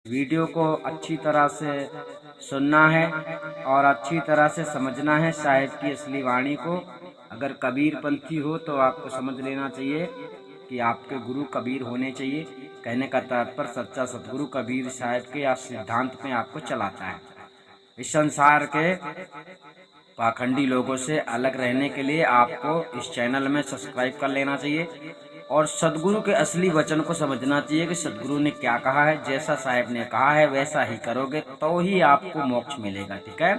Video को अच्छी तरह से सुनना है और अच्छी तरह से समझना है साहिब की असली वाणी को। अगर कबीरपंथी हो तो आपको समझ लेना चाहिए कि आपके गुरु कबीर होने चाहिए। कहने का तात्पर्य सच्चा सतगुरु कबीर साहिब के या सिद्धांत में आपको चलाता है। इस संसार के पाखंडी लोगों से अलग रहने के लिए आपको इस चैनल में सब्सक्राइब कर लेना चाहिए और सदगुरु के असली वचन को समझना चाहिए कि सदगुरु ने क्या कहा है। जैसा साहिब ने कहा है वैसा ही करोगे तो ही आपको मोक्ष मिलेगा। ठीक है,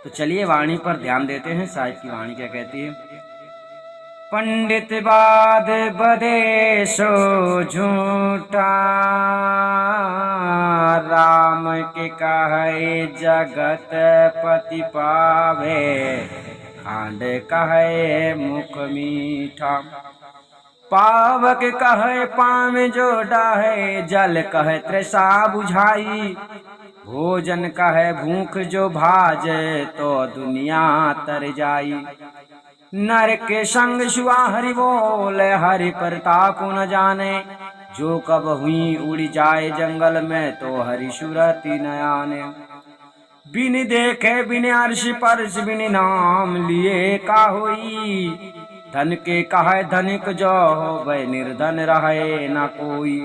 तो चलिए वाणी पर ध्यान देते हैं। साहिब की वाणी क्या कहती है। पंडित बाद बदे सो झूठा, राम के कहे जगत पति पावे, खांड कहे मुख मीठा। पावक कहे पाम जो डाहे, जल कहे तृषा बुझाई। भोजन कहे भूख जो भाजे, तो दुनिया तर जाई। नर के संग शुआ हरि बोल, हरि प्रताप न जाने। जो कब हुई उड़ जाए जंगल में, तो हरि सुरति न आने। बिन देखे बिन अर्श परश, बिन नाम लिए का होई। धन के कहे धनिक जो होवे, निर्धन रहे न कोई।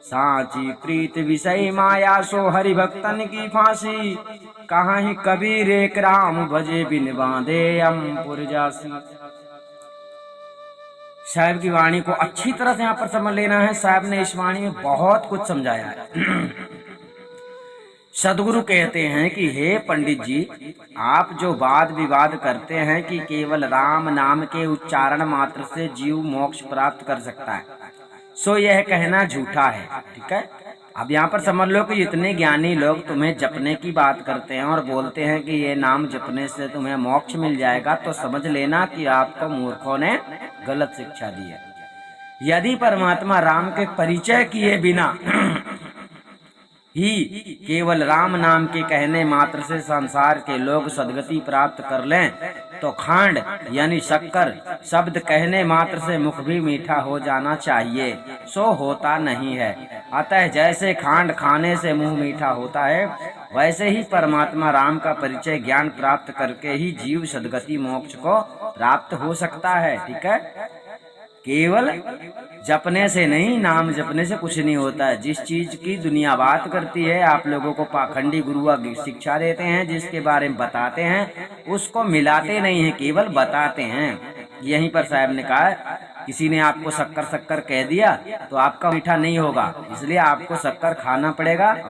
साची प्रीत विषय माया, सो हरि भक्तन की फांसी। कहाँ कबीर एक राम भजे, बिन बांधे अमपुर जासी। साहिब की वाणी को अच्छी तरह से यहाँ पर समझ लेना है। साहिब ने इस वाणी में बहुत कुछ समझाया है। सदगुरु कहते हैं कि हे पंडित जी, आप जो वाद विवाद करते हैं कि केवल राम नाम के उच्चारण मात्र से जीव मोक्ष प्राप्त कर सकता है, सो यह कहना झूठा है। ठीक है, अब यहाँ पर समझ लो कि इतने ज्ञानी लोग तुम्हें जपने की बात करते हैं और बोलते हैं कि ये नाम जपने से तुम्हें मोक्ष मिल जाएगा, तो समझ लेना कि आपको मूर्खों ने गलत शिक्षा दी है। यदि परमात्मा राम के परिचय किए बिना ही केवल राम नाम के कहने मात्र से संसार के लोग सदगति प्राप्त कर लें, तो खांड यानी शक्कर शब्द कहने मात्र से मुख भी मीठा हो जाना चाहिए, सो होता नहीं है। अतः जैसे खांड खाने से मुंह मीठा होता है, वैसे ही परमात्मा राम का परिचय ज्ञान प्राप्त करके ही जीव सदगति मोक्ष को प्राप्त हो सकता है। ठीक है, केवल जपने से नहीं, नाम जपने से कुछ नहीं होता है। जिस चीज की दुनिया बात करती है, आप लोगों को पाखंडी गुरु शिक्षा देते हैं, जिसके बारे में बताते हैं, उसको मिलाते नहीं है, केवल बताते हैं। यहीं पर साहब ने कहा, किसी ने आपको शक्कर शक्कर कह दिया तो आपका मीठा नहीं होगा, इसलिए आपको शक्कर खाना पड़ेगा।